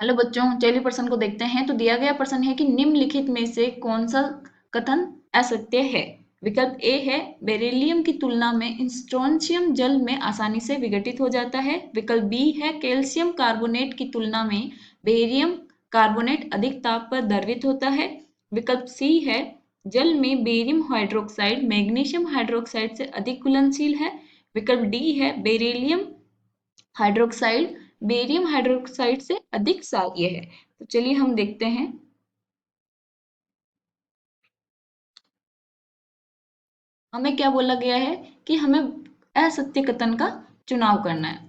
Hello बच्चों, चलिए प्रश्न को देखते हैं। तो दिया गया प्रश्न है कि निम्नलिखित में से कौन सा कथन असत्य है। विकल्प ए है बेरिलियम की तुलना में स्ट्रोंशियम जल में आसानी से विघटित हो जाता है। विकल्प बी है कैल्शियम कार्बोनेट की तुलना में बेरियम कार्बोनेट अधिक ताप पर द्रवित होता है। विकल्प सी है जल में बेरियम हाइड्रोक्साइड मैग्नीशियम हाइड्रोक्साइड से अधिक घुलनशील है। विकल्प डी है बेरिलियम हाइड्रोक्साइड बेरियम हाइड्रोक्साइड से अधिक क्षारीय है। तो चलिए हम देखते हैं। हमें क्या बोला गया है कि हमें असत्य कथन का चुनाव करना है।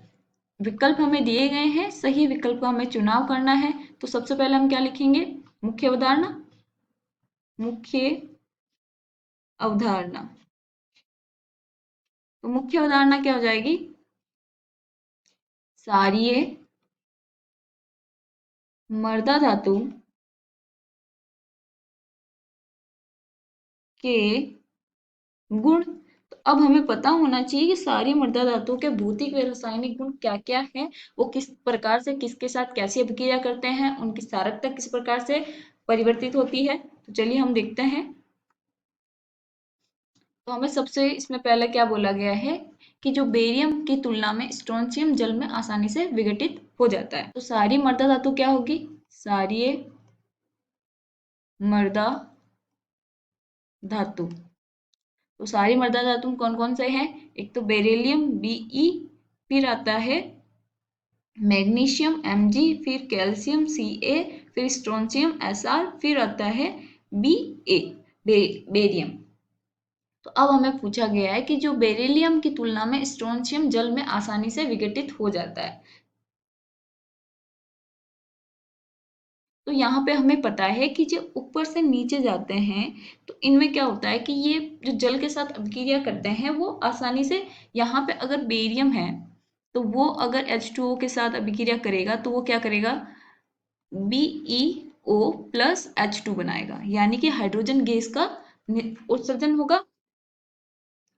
विकल्प हमें दिए गए हैं, सही विकल्प का हमें चुनाव करना है। तो सबसे पहले हम क्या लिखेंगे? मुख्य अवधारणा। मुख्य अवधारणा। तो मुख्य अवधारणा क्या हो जाएगी? क्षारीय मृदा धातु के गुण। तो अब हमें पता होना चाहिए कि सारी मृदा धातुओं के भौतिक व रासायनिक गुण क्या क्या हैं, वो किस प्रकार से किसके साथ कैसी अभिक्रिया करते हैं, उनकी क्षारकता किस प्रकार से परिवर्तित होती है। तो चलिए हम देखते हैं। तो हमें सबसे इसमें पहले क्या बोला गया है कि जो बेरियम की तुलना में स्ट्रोंशियम जल में आसानी से विघटित हो जाता है। तो सारी मृदा धातु क्या होगी? सारी मृदा धातु। तो सारी मृदा धातु कौन कौन से हैं? एक तो बेरिलियम Be, फिर आता है मैग्नीशियम Mg, फिर कैल्शियम Ca, फिर स्ट्रोंशियम Sr, फिर आता है Ba, बेरियम। तो अब हमें पूछा गया है कि जो बेरिलियम की तुलना में स्ट्रोंशियम जल में आसानी से विघटित हो जाता है। तो यहाँ पे हमें पता है कि जो ऊपर से नीचे जाते हैं तो इनमें क्या होता है कि ये जो जल के साथ अभिक्रिया करते हैं वो आसानी से, यहाँ पे अगर बेरियम है तो वो अगर H2O के साथ अभिक्रिया करेगा तो वो क्या करेगा? BeO प्लस H2 बनाएगा, यानी कि हाइड्रोजन गैस का उत्सर्जन होगा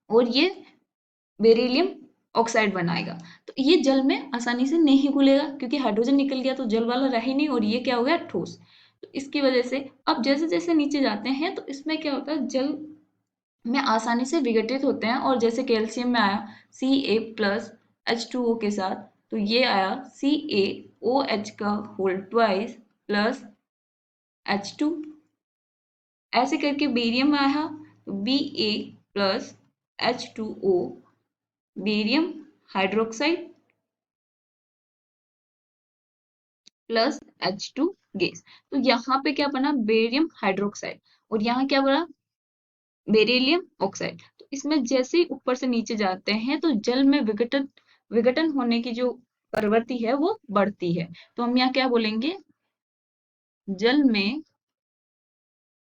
और ये बेरिलियम ऑक्साइड बनाएगा। तो ये जल में आसानी से नहीं घुलेगा क्योंकि हाइड्रोजन निकल गया तो जल वाला रहा ही नहीं और ये क्या हो गया? ठोस। तो इसकी वजह से अब जैसे जैसे नीचे जाते हैं तो इसमें क्या होता है? जल में आसानी से विघटित होते हैं और जैसे कैल्शियम में आया Ca प्लस H2O के साथ, तो ये आया CaOH का होल ट्वाइस प्लस H2। ऐसे करके बेरियम में आया तो Ba plus H2O barium hydroxide plus H2 gas. तो यहाँ पे क्या बना? Barium hydroxide. और यहाँ क्या बना? Beryllium oxide. तो इसमें जैसे ही ऊपर से नीचे जाते हैं तो जल में विघटन विघटन होने की जो प्रवृत्ति है वो बढ़ती है। तो हम यहाँ क्या बोलेंगे? जल में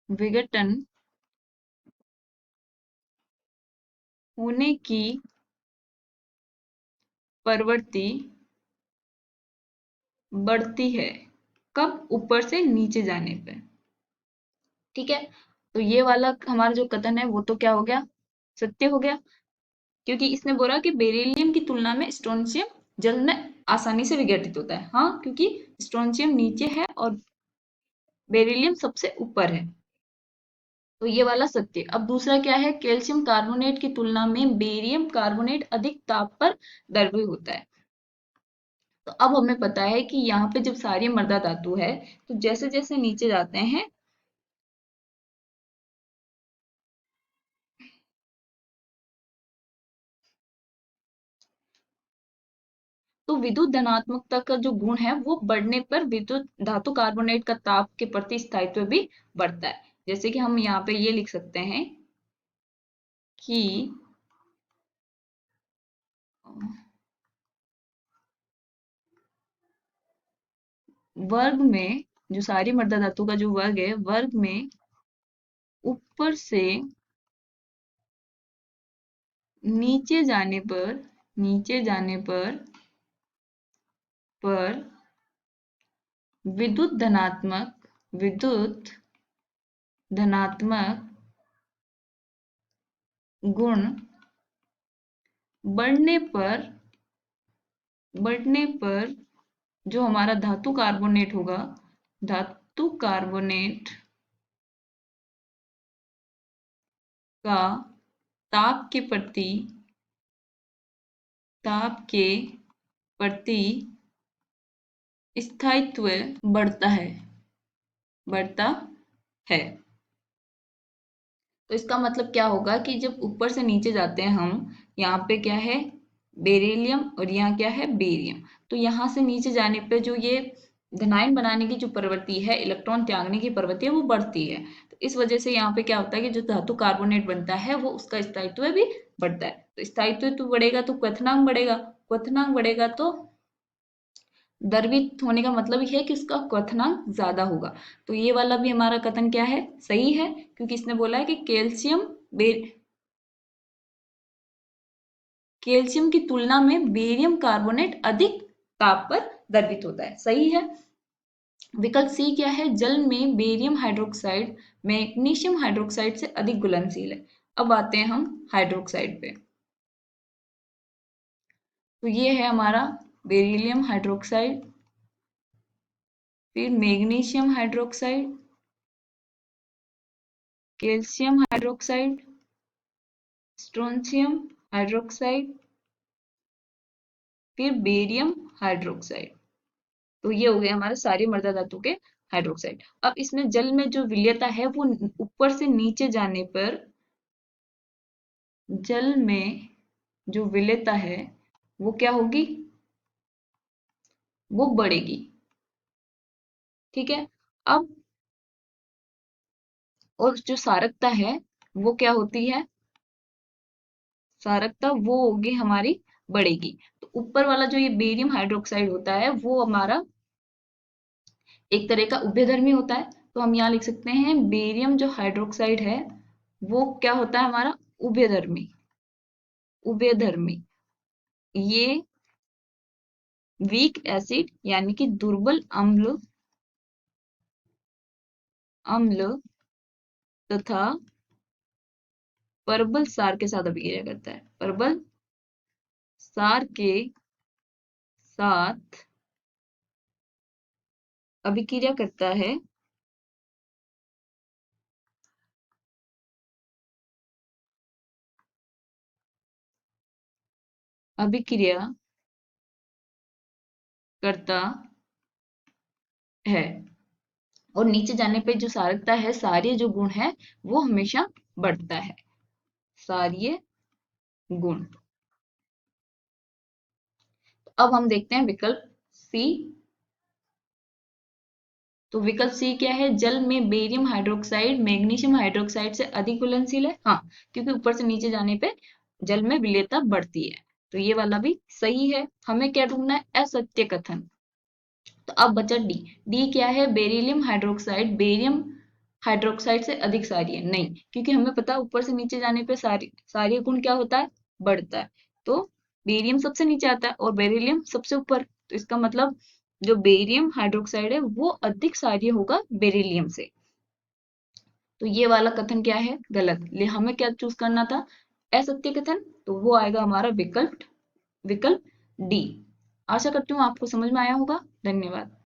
विघटन होने की प्रवृत्ति बढ़ती है। कब? ऊपर से नीचे जाने पे। ठीक है। तो ये वाला हमारा जो कथन है वो तो क्या हो गया? सत्य हो गया, क्योंकि इसने बोला कि बेरिलियम की तुलना में स्ट्रोंशियम जल में आसानी से विघटित होता है। हाँ, क्योंकि स्ट्रोंशियम नीचे है और बेरिलियम सबसे ऊपर है। तो ये वाला सत्य। अब दूसरा क्या है? कैल्शियम कार्बोनेट की तुलना में बेरियम कार्बोनेट अधिक ताप पर द्रव्य होता है। तो अब हमें पता है कि यहाँ पे जब सारी मृदा धातु है तो जैसे जैसे नीचे जाते हैं तो विद्युत धनात्मकता का जो गुण है वो बढ़ने पर विद्युत धातु कार्बोनेट का ताप के प्रति स्थायित्व भी बढ़ता है। जैसे कि हम यहाँ पे ये लिख सकते हैं कि वर्ग में, जो सारी मृदा धातु का जो वर्ग है, वर्ग में ऊपर से नीचे जाने पर, नीचे जाने पर विद्युत धनात्मक गुण बढ़ने पर जो हमारा धातु कार्बोनेट होगा, धातु कार्बोनेट का ताप के प्रति स्थायित्व बढ़ता है, बढ़ता है। तो इसका मतलब क्या होगा कि जब ऊपर से नीचे जाते हैं हम, यहाँ पे क्या है बेरिलियम और यहाँ क्या है बेरियम, तो यहाँ से नीचे जाने पे जो ये धनायन बनाने की जो प्रवृत्ति है, इलेक्ट्रॉन त्यागने की प्रवृत्ति है, वो बढ़ती है। तो इस वजह से यहाँ पे क्या होता है कि जो धातु कार्बोनेट बनता है वो उसका स्थायित्व भी बढ़ता है। तो स्थायित्व तो बढ़ेगा तो क्वथनांक बढ़ेगा, क्वथनांक बढ़ेगा तो द्रवित होने का मतलब ये है कि उसका क्वथनांक ज्यादा होगा। तो ये वाला भी हमारा कथन क्या है, सही है, क्योंकि इसने बोला है कि कैल्शियम की तुलना में बेरियम कार्बोनेट अधिक ताप पर द्रवित होता है, सही है। विकल्प सी क्या है, जल में बेरियम हाइड्रोक्साइड मैग्नीशियम हाइड्रोक्साइड से अधिक घुलनशील है। अब आते हैं हम हाइड्रोक्साइड पे। तो ये है हमारा बेरिलियम हाइड्रोक्साइड, फिर magnesium hydroxide, calcium hydroxide, strontium hydroxide, फिर बेरियम हाइड्रोक्साइड। तो ये हो गए हमारे सारे मृदा धातु के हाइड्रोक्साइड। अब इसमें जल में जो विलेयता है वो ऊपर से नीचे जाने पर, जल में जो विलेयता है वो क्या होगी, वो बढ़ेगी। ठीक है। अब और जो सारकता है वो क्या होती है, सारकता वो होगी हमारी बढ़ेगी। तो ऊपर वाला जो ये बेरियम हाइड्रोक्साइड होता है वो हमारा एक तरह का उभयधर्मी होता है। तो हम यहाँ लिख सकते हैं बेरियम जो हाइड्रोक्साइड है वो क्या होता है हमारा उभयधर्मी, उभयधर्मी। ये वीक एसिड यानी कि दुर्बल अम्ल, अम्ल तथा परबल सार के साथ अभिक्रिया करता है, परबल सार के साथ अभिक्रिया करता है, अभिक्रिया करता है। और नीचे जाने पे जो सारकता है, सारे जो गुण है वो हमेशा बढ़ता है, सारीय गुण। अब हम देखते हैं विकल्प सी। तो विकल्प सी क्या है, जल में बेरियम हाइड्रोक्साइड मैग्नीशियम हाइड्रोक्साइड से अधिक घुलनशील है। हाँ, क्योंकि ऊपर से नीचे जाने पे जल में विलेयता बढ़ती है। तो ये वाला भी सही है। हमें क्या ढूंढना है, असत्य कथन। तो अब बचा डी। डी क्या है, बेरिलियम हाइड्रोक्साइड बेरियम हाइड्रोक्साइड से अधिक क्षारीय नहीं, क्योंकि हमें पता है ऊपर से नीचे जाने पे क्षारीय गुण क्या होता है, बढ़ता है। तो बेरियम सबसे नीचे आता है और बेरिलियम सबसे ऊपर। तो इसका मतलब जो बेरियम हाइड्रोक्साइड है वो अधिक क्षारीय होगा बेरिलियम से। तो ये वाला कथन क्या है, गलत। ले हमें क्या चूज करना था, असत्य कथन। तो वो आएगा हमारा विकल्प विकल्प डी। आशा करती हूँ आपको समझ में आया होगा। धन्यवाद।